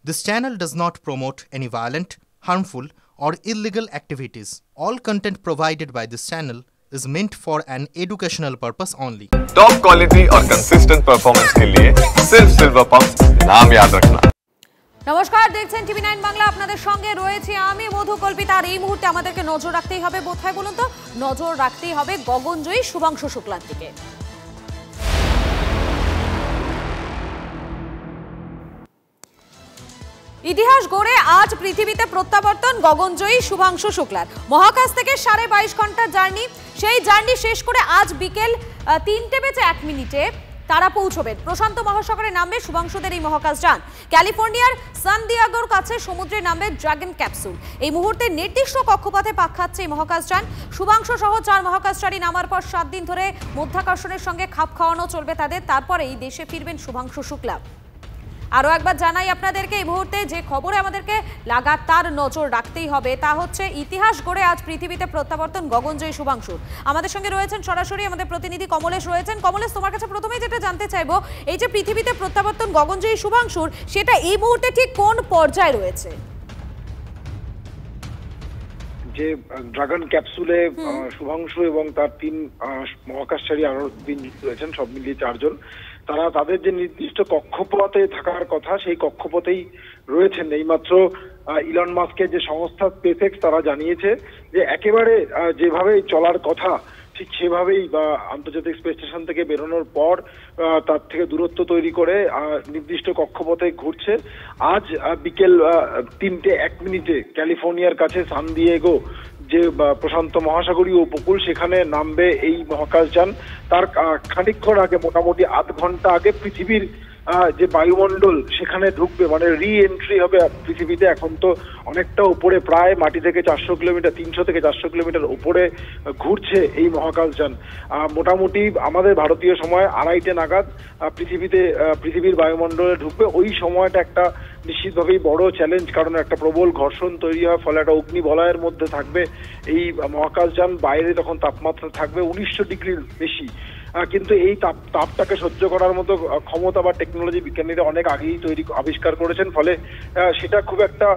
This channel does not promote any violent, harmful, or illegal activities. All content provided by this channel is meant for an educational purpose only. Top quality और consistent performance के लिए सिर्फ silver pump नाम याद रखना। নমস্কার, দেখছেন টিভি9 বাংলা। আপনাদের সঙ্গে রয়েছে আমি মধু কল্পিতা। আর এই মুহূর্তে আমাদেরকে নজর রাখতেই হবে, বোধহয় বলুন তো, নজর রাখতেই হবে গগনজয়ী শুভাংশু শুক্লার দিকে। ইতিহাস গড়ে আজ পৃথিবীতে প্রত্যাবর্তন গগনজয়ী শুভাংশু শুক্লার। মহাকাশ থেকে 22.5 ঘন্টার জার্নি, সেই জার্নি শেষ করে আজ বিকেল 3:01 তারা পৌঁছবেন। প্রশান্ত মহাসাগরে নামবে শুভাংশুদের এই মহাকাশ যান। ক্যালিফোর্নিয়ার সান দিয়েগোর কাছে সমুদ্রে নামবে ড্রাগন ক্যাপসুল। এই মুহূর্তে নির্দিষ্ট কক্ষপথে পাক খাচ্ছে এই মহাকাশ যান। শুভাংশু সহ 4 মহাকাশচারী নামার পর 7 দিন ধরে মধ্যাকর্ষণের সঙ্গে খাপ খাওয়ানো চলবে তাদের। তারপরেই দেশে ফিরবেন শুভাংশু শুক্লা। আরও একবার জানাই আপনাদেরকে, এই মুহূর্তে যে খবরে আমাদেরকে লাগাতার নজর রাখতেই হবে তা হচ্ছে ইতিহাস গড়ে আজ পৃথিবীতে প্রত্যাবর্তন গগনজয়ী শুভাংশুর। আমাদের সঙ্গে রয়েছেন সরাসরি আমাদের প্রতিনিধি কমলেশ রয়েছেন। কমলেশ, তোমার কাছে প্রথমেই যেটা জানতে চাইবো, এই যে পৃথিবীতে প্রত্যাবর্তন গগনজয়ী শুভাংশুর, সেটা এই মুহূর্তে ঠিক কোন পর্যায়ে রয়েছে? যে ড্রাগন ক্যাপসুলে শুভাংশু এবং তার 3 মহাকাশচারী আরো 3 রয়েছেন, সব মিলিয়ে 4 জন। তারা তাদের যে নির্দিষ্ট কক্ষপথে থাকার কথা সেই কক্ষপথেই রয়েছেন। এইমাত্র ইলন মাস্কের যে সংস্থা স্পেসএক্স তারা জানিয়েছে যে একেবারে যেভাবে চলার কথা ঠিক সেভাবেই আন্তর্জাতিক স্পেস স্টেশন থেকে বেরোনোর পর তার থেকে দূরত্ব তৈরি করে নির্দিষ্ট কক্ষপথে ঘুরছে। আজ বিকেল 3:01 ক্যালিফোর্নিয়ার কাছে সান দিয়েগো যে প্রশান্ত মহাসাগরীয় উপকূল, সেখানে নামবে এই মহাকাশযান। তার খানিকক্ষণ আগে, মোটামুটি আধ ঘন্টা আগে, পৃথিবীর যে বায়ুমণ্ডল সেখানে ঢুকবে, মানে রি এন্ট্রি হবে পৃথিবীতে। এখন তো অনেকটা উপরে, প্রায় মাটি থেকে 400 কিলোমিটার, 300 থেকে 400 কিলোমিটার উপরে ঘুরছে এই মহাকাশযান। মোটামুটি আমাদের ভারতীয় সময় 2:30 নাগাদ পৃথিবীর বায়ুমণ্ডলে ঢুকবে। ওই সময়টা একটা নিশ্চিতভাবেই বড় চ্যালেঞ্জ, কারণ একটা প্রবল ঘর্ষণ তৈরি হয়, ফলে একটা অগ্নিবলয়ের মধ্যে থাকবে এই মহাকাশযান। বাইরে তখন তাপমাত্রা থাকবে 1900 ডিগ্রির বেশি। কিন্তু এই তাপটাকে সহ্য করার মতো ক্ষমতা বা টেকনোলজি বিজ্ঞানীরা অনেক আগেই আবিষ্কার করেছেন, ফলে সেটা খুব একটা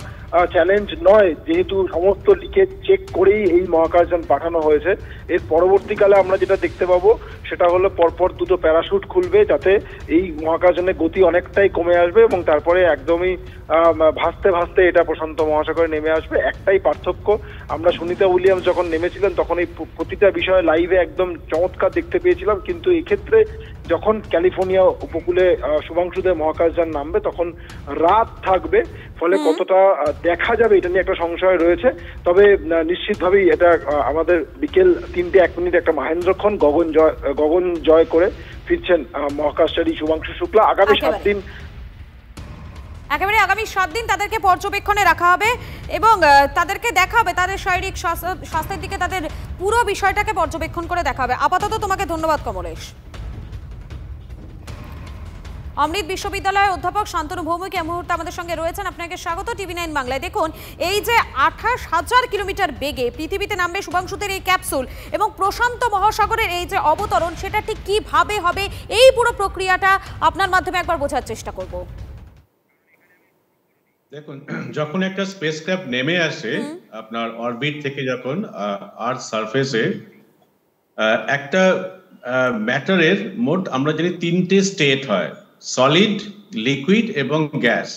চ্যালেঞ্জ নয়, যেহেতু সমস্ত লিকেজ চেক করেই এই মহাকাশযান পাঠানো হয়েছে। এর পরবর্তীকালে আমরা যেটা দেখতে পাবো সেটা হলো পরপর 2টো প্যারাশুট খুলবে, যাতে এই মহাকাশযানের গতি অনেকটাই কমে আসবে এবং তারপরে একদমই ভাসতে ভাসতে এটা প্রশান্ত মহাসাগরে নেমে আসবে। একটাই পার্থক্য, আমরা সুনিতা উইলিয়ামস যখন নেমেছিলেন তখন এই প্রতিটা বিষয়ে লাইভে একদম চমৎকার দেখতে পেয়েছিলাম, কিন্তু এক্ষেত্রে যখন ক্যালিফোর্নিয়া উপকূলে শুভাংশুদের মহাকাশযান নামবে তখন রাত থাকবে, ফলে কতটা দেখা যাবে এটা নিয়ে একটা সংশয় রয়েছে। তবে নিশ্চিতভাবেই এটা আমাদের বিকেল 3:01 একটা মহেন্দ্রক্ষণ গগন জয় করে ফিরছেন মহাকাশচারী শুভাংশু শুক্লা। আগামী 7 দিন, একেবারে আগামী 7 দিন তাদেরকে পর্যবেক্ষণে রাখা হবে এবং তাদেরকে দেখা হবে তাদের শারীরিক স্বাস্থ্যের দিকে, তাদের পুরো বিষয়টাকে পর্যবেক্ষণ করে দেখা হবে। আপাতত তোমাকে ধন্যবাদ কমলেশ। অমৃত বিশ্ববিদ্যালয়ের অধ্যাপক শান্তনু ভৌমিক এই মুহূর্তে আমাদের সঙ্গে রয়েছেন। আপনাকে স্বাগত টিভি9 বাংলায়। দেখুন, এই যে 28,000 কিলোমিটার বেগে পৃথিবীতে নামবে শুভাংশুদের এই ক্যাপসুল এবং প্রশান্ত মহাসাগরের এই যে অবতরণ, সেটা ঠিক কিভাবে হবে, এই পুরো প্রক্রিয়াটা আপনার মাধ্যমে একবার বোঝার চেষ্টা করব। দেখুন, যখন একটা স্পেসক্রাফট নেমে আসে আপনার অরবিট থেকে, যখন আর্থ সারফেসে, একটা ম্যাটারের মোট আমরা জানি 3টে স্টেট হয়, সলিড, লিকুইড এবং গ্যাস।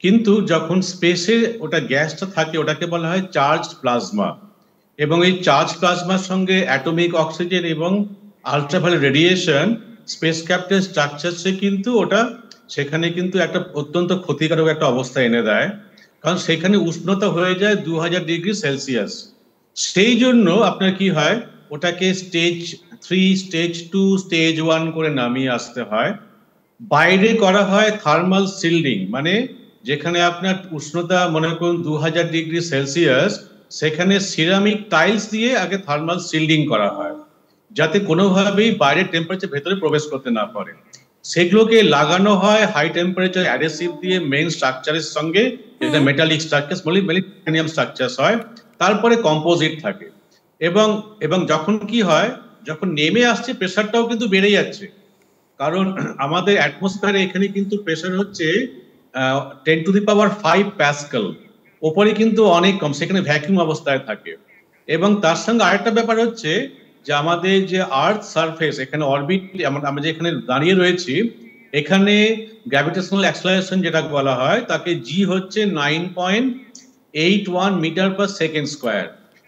কিন্তু যখন স্পেসে ওটা গ্যাসটা থাকে ওটাকে বলা হয় চার্জ প্লাজমা, এবং এই চার্জ প্লাজমার সঙ্গে অ্যাটমিক অক্সিজেন এবং আলট্রাভায়োলেট রেডিয়েশন স্পেসক্রাফটের স্ট্রাকচারসে কিন্তু ওটা সেখানে কিন্তু একটা অত্যন্ত ক্ষতিকারক একটা অবস্থা এনে দেয়, কারণ সেখানে উষ্ণতা হয়ে যায় 2000 ডিগ্রি সেলসিয়াস। সেই জন্য আপনার কি হয়, ওটাকে স্টেজ 3, স্টেজ 2, স্টেজ 1 করে নামিয়ে আসতে হয়। বাইরে করা হয় থার্মাল শিল্ডিং, মানে যেখানে আপনার উষ্ণতা মনে করুন 2000 ডিগ্রি সেলসিয়াস, সেখানে সিরামিক টাইলস দিয়ে আগে থার্মাল শিল্ডিং করা হয়, যাতে কোনোভাবেই বাইরের টেম্পারেচার ভেতরে প্রবেশ করতে না পারে। সেগুলোকে লাগানো হয় হাই টেম্পারেচার অ্যাডহেসিভ দিয়ে মেইন স্ট্রাকচারের সঙ্গে, যেটা মেটালিক স্ট্রাকচার, মেটালিক স্ট্রাকচার হয়। তারপরে কম্পোজিট থাকে এবং যখন কি হয়, যখন নেমে আসছে প্রেসারটাও কিন্তু বেড়ে যাচ্ছে, কারণ আমাদের অ্যাটমসফিয়ারে এখানে কিন্তু প্রেসার হচ্ছে 10⁵ প্যাসকেল, ওপরে কিন্তু অনেক কম, সেখানে ভ্যাকিউম অবস্থায় থাকে। এবং তার সঙ্গে আরেকটা ব্যাপার হচ্ছে যে আমাদের যে আর্থ সারফেস, এখানে অরবিট আমরা যেখানে দাঁড়িয়ে রয়েছি, এখানে গ্র্যাভিটেশনাল অ্যাক্সেলারেশন যেটা বলা হয় তাকে জি হচ্ছে 9.81 মিটার পার সেকেন্ড স্কোয়ার।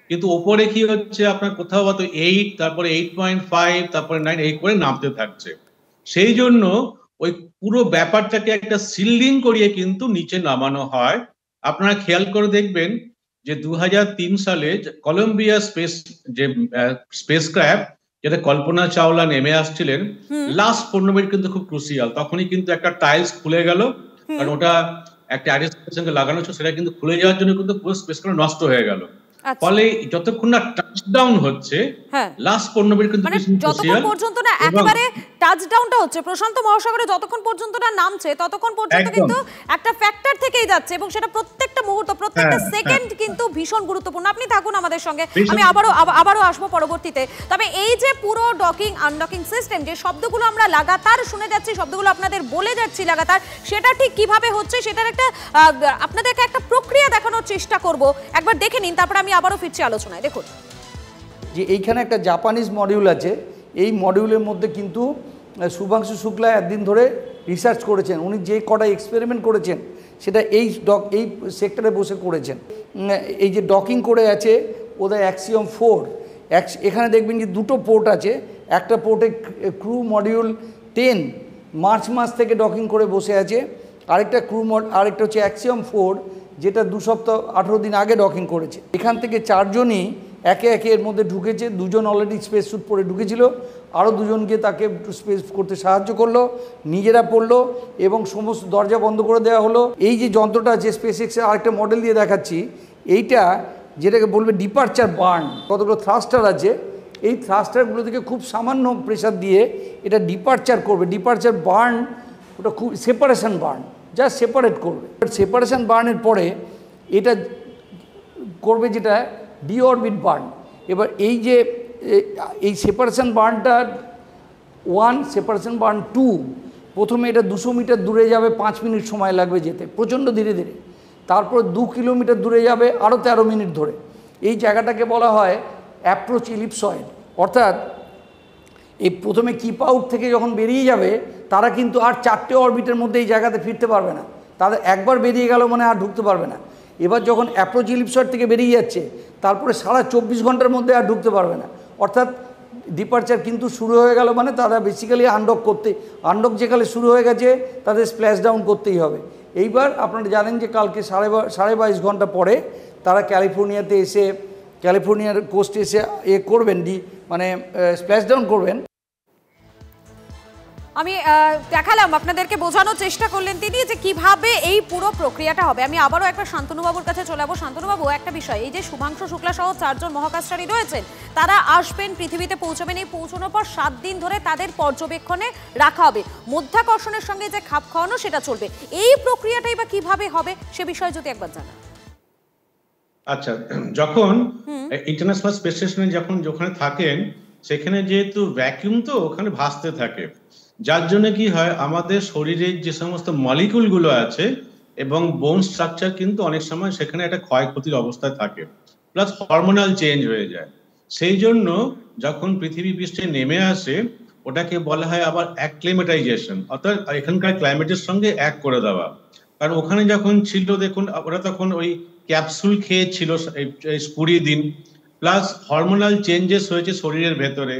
কিন্তু ওপরে কি হচ্ছে আপনার কোথাও হয়তো 8, তারপরে 8.5, তারপরে 9, এই করে নামতে থাকছে। সেই জন্য ওই পুরো ব্যাপারটাকে একটা সিল্ডিং করিয়ে কিন্তু নিচে নামানো হয়। আপনারা খেয়াল করে দেখবেন যে 2003 সালে কলম্বিয়া স্পেসক্রাফট যেটা কল্পনা চাওলা নেমে আসছিলেন, লাস্ট 15 মিনিট কিন্তু খুব ক্রুশিয়াল। তখনই কিন্তু একটা টাইলস খুলে গেল, কারণ ওটা একটা অ্যাডজাস্টের সঙ্গে লাগানো ছিল, সেটা কিন্তু খুলে যাওয়ার জন্য কিন্তু পুরো স্পেসক্রাফট নষ্ট হয়ে গেল। ফলে যতক্ষণ না টাচডাউন হচ্ছে, লাস্ট 15 মিনিট কিন্তু যতক্ষণ পর্যন্ত না একেবারে টাচডাউনটা হচ্ছে প্রশান্ত মহাসাগরে, যতক্ষণ পর্যন্ত না নামছে ততক্ষণ পর্যন্ত কিন্তু একটা ফ্যাক্টর থেকেই যাচ্ছে, এবং সেটা প্রত্যেকটা মুহূর্ত, প্রত্যেকটা সেকেন্ড কিন্তু ভীষণ গুরুত্বপূর্ণ। আপনি থাকুন আমাদের সঙ্গে, আমি আবারও আসবো পরবর্তীতে। তবে এই যে পুরো ডকিং আনডকিং সিস্টেম, যে শব্দগুলো আমরা লাগাতার শুনে যাচ্ছি, শব্দগুলো আপনাদের বলে যাচ্ছি লাগাতার, সেটা ঠিক কিভাবে হচ্ছে সেটার একটা আপনাদেরকে একটা প্রক্রিয়া দেখানোর চেষ্টা করব। একবার দেখে নিন, তারপর আমি আবারও ফিরছি আলোচনায়। দেখুন যে এইখানে একটা জাপানিজ মডিউল আছে, এই মডিউলের মধ্যে কিন্তু শুভাংশু শুক্লা একদিন ধরে রিসার্চ করেছেন। উনি যে কটা এক্সপেরিমেন্ট করেছেন সেটা এই সেক্টরে বসে করেছেন। এই যে ডকিং করে আছে ওদের অ্যাক্সিওম 4, এখানে দেখবেন যে দুটো পোর্ট আছে। একটা পোর্টে ক্রু মডিউল 10 মার্চ মাস থেকে ডকিং করে বসে আছে, আরেকটা আরেকটা হচ্ছে অ্যাক্সিওম 4 যেটা 2 সপ্তাহ 18 দিন আগে ডকিং করেছে। এখান থেকে 4 জনই একে একে এর মধ্যে ঢুকেছে। 2 জন অলরেডি স্পেস স্যুট পরে ঢুকেছিল, আরও 2 জনকে তাকে স্পেস করতে সাহায্য করলো, নিজেরা পড়লো এবং সমস্ত দরজা বন্ধ করে দেওয়া হলো। এই যে যন্ত্রটা আছে স্পেস এক্সের আরেকটা মডেল দিয়ে দেখাচ্ছি, এইটা যেটাকে বলবে ডিপারচার বার্ন, কতগুলো থ্রাস্টার আছে, এই থ্রাস্টারগুলো থেকে খুব সামান্য প্রেশার দিয়ে এটা ডিপারচার করবে। ডিপারচার বার্ন ওটা খুব সেপারেশন বার্ন, যা সেপারেট করবে। সেপারেশন বার্নের পরে এটা করবে যেটা ডিঅরবিট বার্ন। এবার এই যে এই সেপারেশন বার্নটা 1, সেপারেশন বার্ন 2, প্রথমে এটা 200 মিটার দূরে যাবে, 5 মিনিট সময় লাগবে যেতে, প্রচণ্ড ধীরে ধীরে। তারপর 2 কিলোমিটার দূরে যাবে আরও 13 মিনিট ধরে। এই জায়গাটাকে বলা হয় অ্যাপ্রোচ ইলিপসয়েড। অর্থাৎ এই প্রথমে কিপ আউট থেকে যখন বেরিয়ে যাবে, তারা কিন্তু আর 4টে অরবিটের মধ্যে এই জায়গাতে ফিরতে পারবে না। তাদের একবার বেরিয়ে গেল মানে আর ঢুকতে পারবে না। এবার যখন অ্যাপ্রোচ ইলিপসয়েড থেকে বেরিয়ে যাচ্ছে, তারপরে সারা 24 ঘন্টার মধ্যে আর ঢুকতে পারবে না। অর্থাৎ ডিপারচার কিন্তু শুরু হয়ে গেল মানে তারা বেসিক্যালি আনডক যেখানে শুরু হয়ে গেছে, তাদের স্প্ল্যাশ ডাউন করতেই হবে। এইবার আপনারা জানেন যে কালকে 22.5 ঘন্টা পরে তারা ক্যালিফোর্নিয়াতে এসে, ক্যালিফোর্নিয়ার কোস্টে এসে করবেন, মানে স্প্ল্যাশ ডাউন করবেন। আমি দেখালাম, আপনাদেরকে বোঝানোর চেষ্টা করলেন তিনি যে কিভাবে এই পুরো প্রক্রিয়াটা হবে। আমি আবারও একবার শান্তনুবাবুর কাছে চলে যাবো। শান্তনুবাবু, একটা বিষয়, এই যে শুভাংশু শুক্লা সহ 4 জন মহাকাশচারী রয়েছেন, তারা আসবেন, পৃথিবীতে পৌঁছবেন। এই পৌঁছানোর পর 7 দিন ধরে তাদের পর্যবেক্ষণে রাখা হবে, মধ্যাকর্ষণের সঙ্গে যে খাপ খাওয়ানো সেটা চলবে। এই প্রক্রিয়াটাই বা কিভাবে হবে সে বিষয়ে যদি একবার জানান। আচ্ছা, যখন ইন্টারন্যাশনাল স্পেস স্টেশনে যখন যেখানে থাকেন, সেখানে যেহেতু ভ্যাকিউম, তো ওখানে ভাসতে থাকে, যার জন্য কি হয় আমাদের শরীরের যে সমস্ত মলিকুল গুলো আছে এবং বোন স্ট্রাকচার কিন্তু অনেক সময় সেখানে একটা ক্ষয়ক্ষতির অবস্থায় থাকে, প্লাস হরমোনাল চেঞ্জ হয়ে যায়। সেই জন্য যখন পৃথিবী পৃষ্ঠে নেমে আসে, ওটাকে বলা হয় আবার অ্যাক্লিমেটাইজেশন, অর্থাৎ এখানকার ক্লাইমেটের সঙ্গে এক করে দেওয়া। কারণ ওখানে যখন ছিল, দেখুন ওরা তখন ওই ক্যাপসুল খেয়েছিল 20 দিন, প্লাস হরমোনাল চেঞ্জেস হয়েছে শরীরের ভেতরে,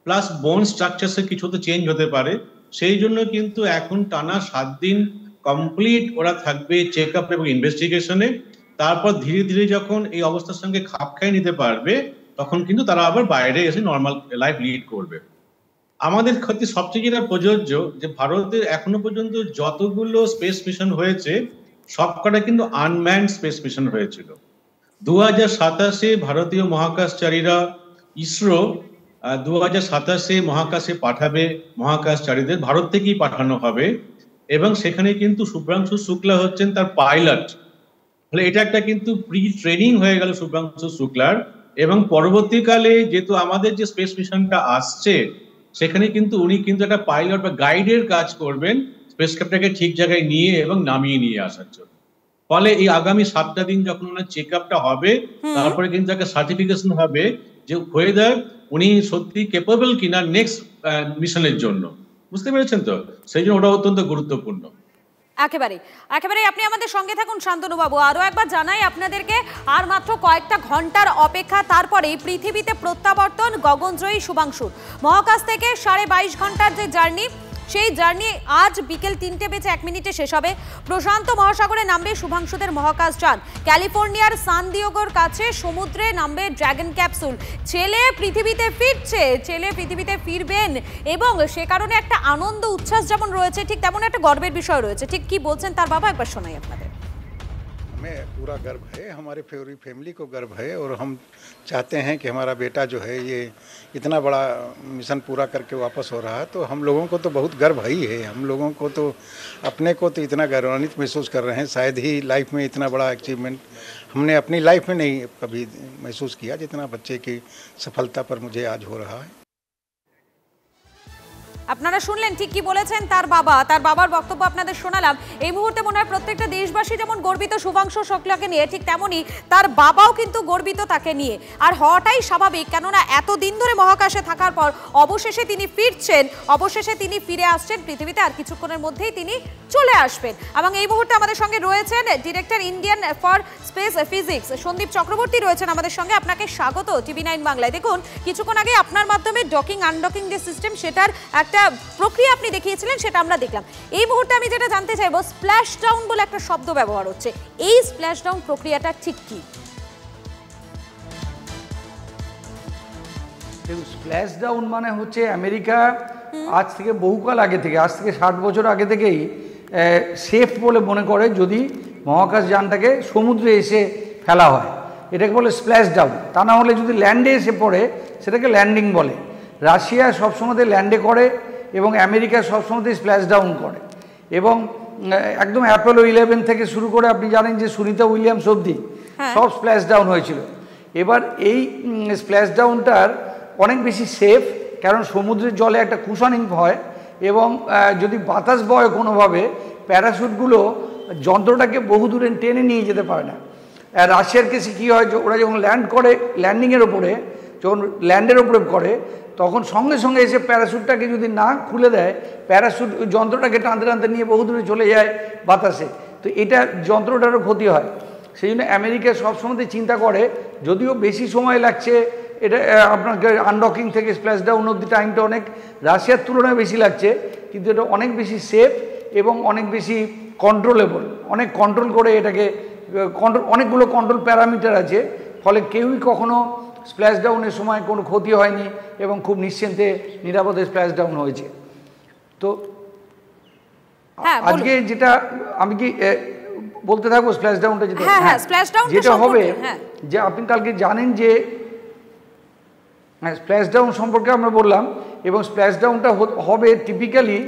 প্লাস বোন স্ট্রাকচারসে কিছু তো চেঞ্জ হতে পারে। সেই জন্য কিন্তু এখন টানা 7 দিন কমপ্লিট ওরা থাকবে চেক আপ এবং ইনভেস্টিগেশনে। তারপর ধীরে ধীরে যখন এই অবস্থার সঙ্গে খাপ খাইয়ে নিতে পারবে, তখন কিন্তু তারা আবার বাইরে এসে নর্মাল লাইফ লিড করবে। আমাদের ক্ষেত্রে সবচেয়ে যেটা প্রযোজ্য, যে ভারতের এখনো পর্যন্ত যতগুলো স্পেস মিশন হয়েছে, সবকটা কিন্তু আনম্যান্ড স্পেস মিশন হয়েছিল। 2027-এ ভারতীয় মহাকাশচারীরা, ইসরো 2027-এ মহাকাশে পাঠাবে মহাকাশচারীদের, ভারত থেকেই পাঠানো হবে, এবং সেখানে কিন্তু শুভ্রাংশু শুক্লা হচ্ছেন তার পাইলট। ফলে এটা একটা কিন্তু প্রি ট্রেনিং হয়ে গেল শুভ্রাংশু শুক্লার। এবং পরবর্তীকালে যেহেতু আমাদের যে স্পেস মিশনটা আসছে, সেখানে কিন্তু উনি কিন্তু একটা পাইলট বা গাইডের কাজ করবেন, স্পেসক্রাফটটাকে ঠিক জায়গায় নিয়ে এবং নামিয়ে নিয়ে আসার জন্য। ফলে এই আগামী 7টা দিন যখন ওনার চেক আপটা হবে, তারপরে কিন্তু একটা সার্টিফিকেশন হবে যে ওয়েদার উনি সত্যি কেপেবল কিনা নেক্সট মিশনের জন্য। বুঝতে পেরেছেন তো? সেই জন্য ওটা অত্যন্ত গুরুত্বপূর্ণ। একেবারে আপনি আমাদের সঙ্গে থাকুন শান্তনু বাবু। আরো একবার জানাই আপনাদেরকে, আর মাত্র কয়েকটা ঘন্টার অপেক্ষা, তারপরেই পৃথিবীতে প্রত্যাবর্তন গগনজয়ী শুভাংশুর। মহাকাশ থেকে 22.5 ঘন্টার যে জার্নি, সেই জার্নি আজ বিকেল 3:01 শেষ হবে। প্রশান্ত মহাসাগরে নামবে শুভাংশুদের মহাকাশ যান। ক্যালিফোর্নিয়ার সান দিয়েগোর কাছে সমুদ্রে নামবে ড্রাগন ক্যাপসুল। ছেলে পৃথিবীতে ফিরছে, ছেলে পৃথিবীতে ফিরবেন, এবং সে কারণে একটা আনন্দ উচ্ছ্বাস যেমন রয়েছে, ঠিক তেমন একটা গর্বের বিষয় রয়েছে। ঠিক কি বলছেন তার বাবা, একবার শোনাই আপনাদের। हमें पूरा गर्व है, हमारे फैमिली को गर्व है, और हम चाहते हैं कि हमारा बेटा जो है ये इतना बड़ा मिशन पूरा करके वापस हो रहा है, तो हम लोगों को तो बहुत गर्व ही है। हम लोगों को तो अपने को तो इतना गौरवान्वित महसूस कर रहे हैं, शायद ही लाइफ में इतना बड़ा अचीवमेंट हमने अपनी लाइफ में नहीं कभी महसूस किया जितना बच्चे की सफलता पर मुझे आज हो रहा है। আপনারা শুনলেন ঠিক কি বলেছেন তার বাবার বক্তব্য আপনাদের শোনালাম। এই মুহূর্তে মনে হয় প্রত্যেকটা দেশবাসী যেমন গর্বিত শুভাংশু শুক্লাকে নিয়ে, ঠিক তেমনই তার বাবাও কিন্তু গর্বিত তাকে নিয়ে। আর হওয়াটাই স্বাভাবিক, কেননা এতদিন ধরে মহাকাশে থাকার পর অবশেষে তিনি ফিরছেন, অবশেষে তিনি ফিরে আসছেন পৃথিবীতে। আর কিছুক্ষণের মধ্যেই তিনি চলে আসবেন। এবং এই মুহূর্তে আমাদের সঙ্গে রয়েছেন director Indian for space physics Sandip Chakraborty রয়েছেন আমাদের সঙ্গে। আপনাকে স্বাগত TV9 বাংলায়। দেখুন, কিছুক্ষণ আগে আপনার মাধ্যমে ডকিং আনডকিং যে সিস্টেম, সেটার একটা প্রক্রিয়া আপনি দেখিয়েছিলেন, সেটা আমরা দেখলাম। এই মুহূর্তে আমি যেটা জানতে চাইবো, স্প্ল্যাশ ডাউন বলে একটা শব্দ ব্যবহার হচ্ছে, এই স্প্ল্যাশ ডাউন প্রক্রিয়াটা ঠিক কি? স্প্ল্যাশ ডাউন মানে হচ্ছে আমেরিকা আজ থেকে বহুকাল আগে থেকে, আজ থেকে 60 বছর আগে থেকেই সেফ বলে মনে করে যদি মহাকাশ যানটাকে সমুদ্রে এসে ফেলা হয়, এটাকে বলে স্প্ল্যাশ ডাউন। তা না হলে যদি ল্যান্ডে এসে পড়ে সেটাকে ল্যান্ডিং বলে। রাশিয়া সবসময় ল্যান্ডে করে এবং আমেরিকা সবসময় স্প্ল্যাশ ডাউন করে। এবং একদম অ্যাপোলো 11 থেকে শুরু করে আপনি জানেন যে সুনিতা উইলিয়ামস অবধি সব স্প্ল্যাশ ডাউন হয়েছিল। এবার এই স্প্ল্যাশ ডাউনটার অনেক বেশি সেফ, কারণ সমুদ্রের জলে একটা কুশনিং হয় এবং যদি বাতাস বয় কোনোভাবে, প্যারাশুটগুলো যন্ত্রটাকে বহু দূরে টেনে নিয়ে যেতে পারে না। রাশিয়ার কেসে কী হয়, ওরা যখন ল্যান্ড করে, ল্যান্ডিংয়ের ওপরে যখন ল্যান্ডের ওপরে করে, তখন সঙ্গে সঙ্গে এসে প্যারাশুটটাকে যদি না খুলে দেয়, প্যারাশুট যন্ত্রটাকে টানতে টানতে নিয়ে বহু দূরে চলে যায় বাতাসে, তো এটা যন্ত্রটারও ক্ষতি হয়। সেই জন্য আমেরিকা সবসময় চিন্তা করে, যদিও বেশি সময় লাগছে এটা আপনাকে আনডকিং থেকে স্প্ল্যাশ ডাউন অবধি টাইমটা অনেক রাশিয়ার তুলনায় বেশি লাগছে, কিন্তু এটা অনেক বেশি সেফ এবং অনেক বেশি কন্ট্রোলেবল। অনেক কন্ট্রোল করে এটাকে অনেকগুলো কন্ট্রোল প্যারামিটার আছে, ফলে কেউই কখনো স্প্ল্যাশ ডাউনের সময় কোনো ক্ষতি হয়নি এবং খুব নিশ্চিন্তে নিরাপদে স্প্ল্যাশ ডাউন হয়েছে। তো আজকে যেটা আমি কি বলতে থাকবো, স্প্ল্যাশ ডাউনটা যেটা হবে, যে আপনি কালকে জানেন যে স্প্ল্যাশ ডাউন সম্পর্কে আমরা বললাম, এবং স্প্ল্যাশ ডাউনটা হবে টিপিক্যালি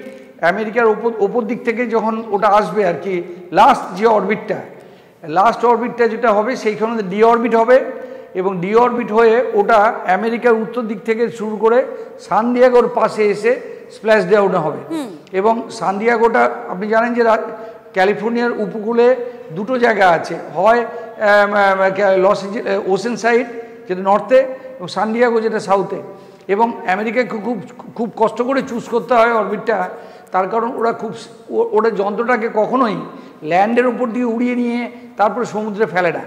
আমেরিকার ওপর দিক থেকে যখন ওটা আসবে আর কি, লাস্ট অরবিটটা যেটা হবে সেইখানে ডি অরবিট হবে, এবং ডি অরবিট হয়ে ওটা আমেরিকার উত্তর দিক থেকে শুরু করে সান দিয়েগোর পাশে এসে স্প্ল্যাশ ডাউন হবে। এবং সান দিয়েগোটা আপনি জানেন যে ক্যালিফোর্নিয়ার উপকূলে দুটো জায়গা আছে, হয় ওশেন সাইড যেটা নর্থে এবং সান দিয়েগো যেটা সাউথে। এবং আমেরিকাকে খুব কষ্ট করে চুজ করতে হয় অরবিটটা, তার কারণ ওরা যন্ত্রটাকে কখনোই ল্যান্ডের উপর দিয়ে উড়িয়ে নিয়ে তারপরে সমুদ্রে ফেলে না,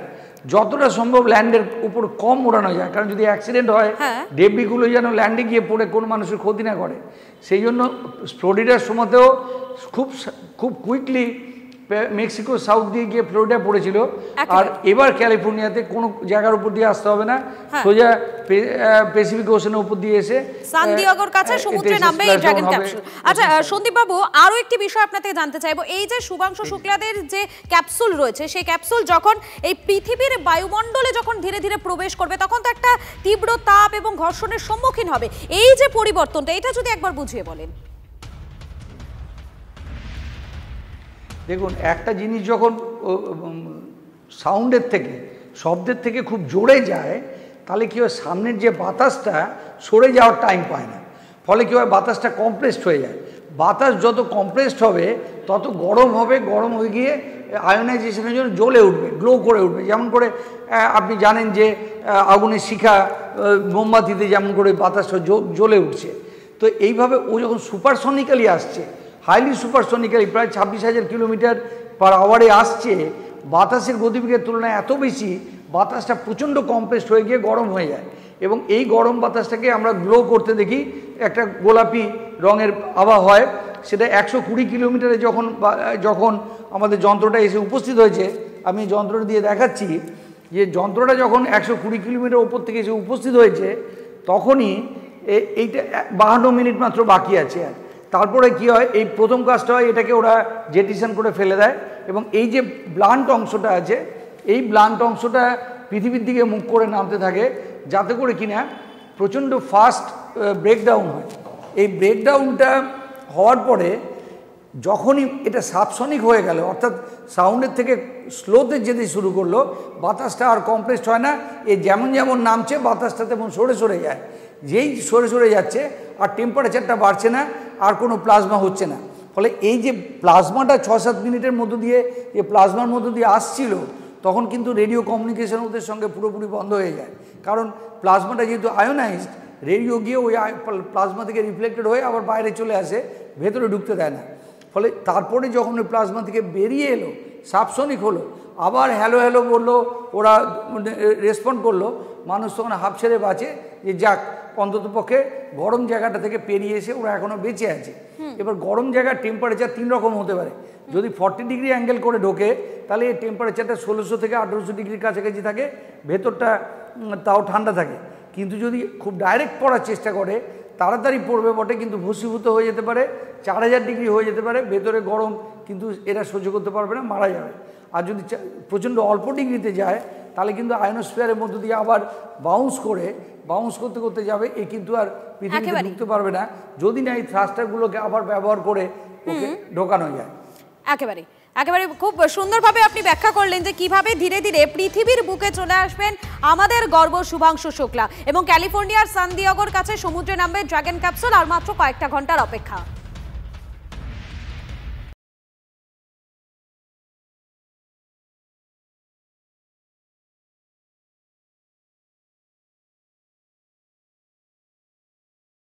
যতটা সম্ভব ল্যান্ডের উপর কম ওড়ানো যায়, কারণ যদি অ্যাক্সিডেন্ট হয় ডেব্রিগুলো যেন ল্যান্ডে গিয়ে পড়ে কোনো মানুষের ক্ষতি না করে। সেই জন্য ফ্লোরিডার সময়তেও খুব কুইকলি মেক্সিকো সাউথ দিয়ে গিয়ে ফ্লোরিডা পড়েছিল, আর এবার ক্যালিফোর্নিয়াতে কোনো জায়গার উপর দিয়ে আসতে হবে না, সোজা প্যাসিফিক ওশানের উপর দিয়ে এসে সান দিয়েগোর কাছে সমুদ্রে নামবে এই ড্রাগন ক্যাপসুল। আচ্ছা সন্দীপ বাবু, আরো একটি বিষয় আপনার থেকে জানতে চাইবো, এই যে শুভাংশু শুক্লাদের যে ক্যাপসুল রয়েছে, সেই ক্যাপসুল যখন এই পৃথিবীর বায়ুমণ্ডলে যখন ধীরে ধীরে প্রবেশ করবে, তখন তো একটা তীব্র তাপ এবং ঘর্ষণের সম্মুখীন হবে। এই যে পরিবর্তনটা, এটা যদি একবার বুঝিয়ে বলেন। দেখুন, একটা জিনিস যখন শব্দের থেকে খুব জোরে যায়, তাহলে কী হয়, সামনের যে বাতাসটা সরে যাওয়ার টাইম পায় না, ফলে কী হয়, বাতাসটা কম্প্রেসড হয়ে যায়। বাতাস যত কম্প্রেসড হবে তত গরম হবে, গরম হয়ে গিয়ে আয়োনাইজেশনের জন্য জ্বলে উঠবে, গ্লো করে উঠবে। যেমন করে আপনি জানেন যে আগুনের শিখা মোমবাতিতে যেমন করে বাতাসটা জ্বলে উঠছে, তো এইভাবে ও যখন সুপারসনিক্যালি আসছে, হাইলি সুপারসনিক্যালি প্রায় 26,000 কিলোমিটার পার আওয়ারে আসছে, বাতাসের গতিবেগের তুলনায় এত বেশি বাতাসটা প্রচণ্ড কম্প্রেসড হয়ে গিয়ে গরম হয়ে যায় এবং এই গরম বাতাসটাকে আমরা গ্লো করতে দেখি, একটা গোলাপি রঙের আভা হয়। সেটা 120 কিলোমিটারে যখন আমাদের যন্ত্রটা এসে উপস্থিত হয়েছে, আমি যন্ত্রটা দিয়ে দেখাচ্ছি যে যন্ত্রটা যখন 120 কিলোমিটার ওপর থেকে এসে উপস্থিত হয়েছে তখনই এইটা 52 মিনিট মাত্র বাকি আছে। তারপরে কি হয়, এই প্রথম কাজটা হয়, এটাকে ওরা জেটিশন করে ফেলে দেয় এবং এই যে ব্লান্ট অংশটা আছে, এই ব্লান্ট অংশটা পৃথিবীর দিকে মুখ করে নামতে থাকে, যাতে করে কিনা প্রচণ্ড ফাস্ট ব্রেকডাউন হয়। এই ব্রেকডাউনটা হওয়ার পরে যখনই এটা সাবসনিক হয়ে গেল, অর্থাৎ সাউন্ডের থেকে স্লোতে যেতে শুরু করলো, বাতাসটা আর কম্প্রেসড হয় না, এ যেমন যেমন নামছে বাতাসটা তেমন সরে সরে যায়। যেই সরে সরে যাচ্ছে আর টেম্পারেচারটা বাড়ছে না, আর কোনো প্লাজমা হচ্ছে না। ফলে এই যে প্লাজমাটা 6-7 মিনিটের মধ্য দিয়ে যে প্লাজমার মধ্য দিয়ে আসছিল, তখন কিন্তু রেডিও কমিউনিকেশন ওদের সঙ্গে পুরোপুরি বন্ধ হয়ে যায়। কারণ প্লাজমাটা যেহেতু আয়োনাইজড, রেডিও গিয়ে ওই প্লাজমা থেকে রিফ্লেক্টেড হয়ে আবার বাইরে চলে আসে, ভেতরে ঢুকতে দেয় না। ফলে তারপরে যখন ওই প্লাজমা থেকে বেরিয়ে এলো, সাবসনিক হলো, আবার হ্যালো হ্যালো বললো, ওরা রেসপন্ড করলো, মানুষ তখন হাফ ছেড়ে বাঁচে যে যাক অন্তত পক্ষে গরম জায়গাটা থেকে পেরিয়ে এসে ওরা এখনও বেঁচে আছে। এবার গরম জায়গার টেম্পারেচার 3 রকম হতে পারে। যদি 40 ডিগ্রি অ্যাঙ্গেল করে ঢোকে তাহলে এই টেম্পারেচারটা 1600 থেকে 1800 ডিগ্রির কাছাকাছি থাকে, ভেতরটা তাও ঠান্ডা থাকে। কিন্তু যদি খুব ডাইরেক্ট পড়ার চেষ্টা করে, তাড়াতাড়ি পড়বে বটে, কিন্তু ভস্মীভূত হয়ে যেতে পারে, 4000 ডিগ্রি হয়ে যেতে পারে, ভেতরে গরম কিন্তু এরা সহ্য করতে পারবে না, মারা যাবে। আর যদি প্রচণ্ড অল্প ডিগ্রিতে যায় তাহলে কিন্তু আয়নোস্ফিয়ারের মধ্য দিয়ে আবার বাউন্স করতে করতে যাবে, এ কিন্তু আর পৃথিবীতে ঢুকতে পারবে না, যদি না এই থ্রাস্টারগুলোকে আবার ব্যবহার করে ওকে ঢোকানো যায়। একেবারে খুব সুন্দরভাবে আপনি ব্যাখ্যা করলেন যে কিভাবে ধীরে ধীরে পৃথিবীর বুকে চলে আসবেন আমাদের গর্ব শুভাংশু শুক্লা, এবং ক্যালিফোর্নিয়ার সান দিয়েগোর কাছে সমুদ্রে নামবে ড্রাগন ক্যাপসুল, আর মাত্র কয়েকটা ঘন্টার অপেক্ষা।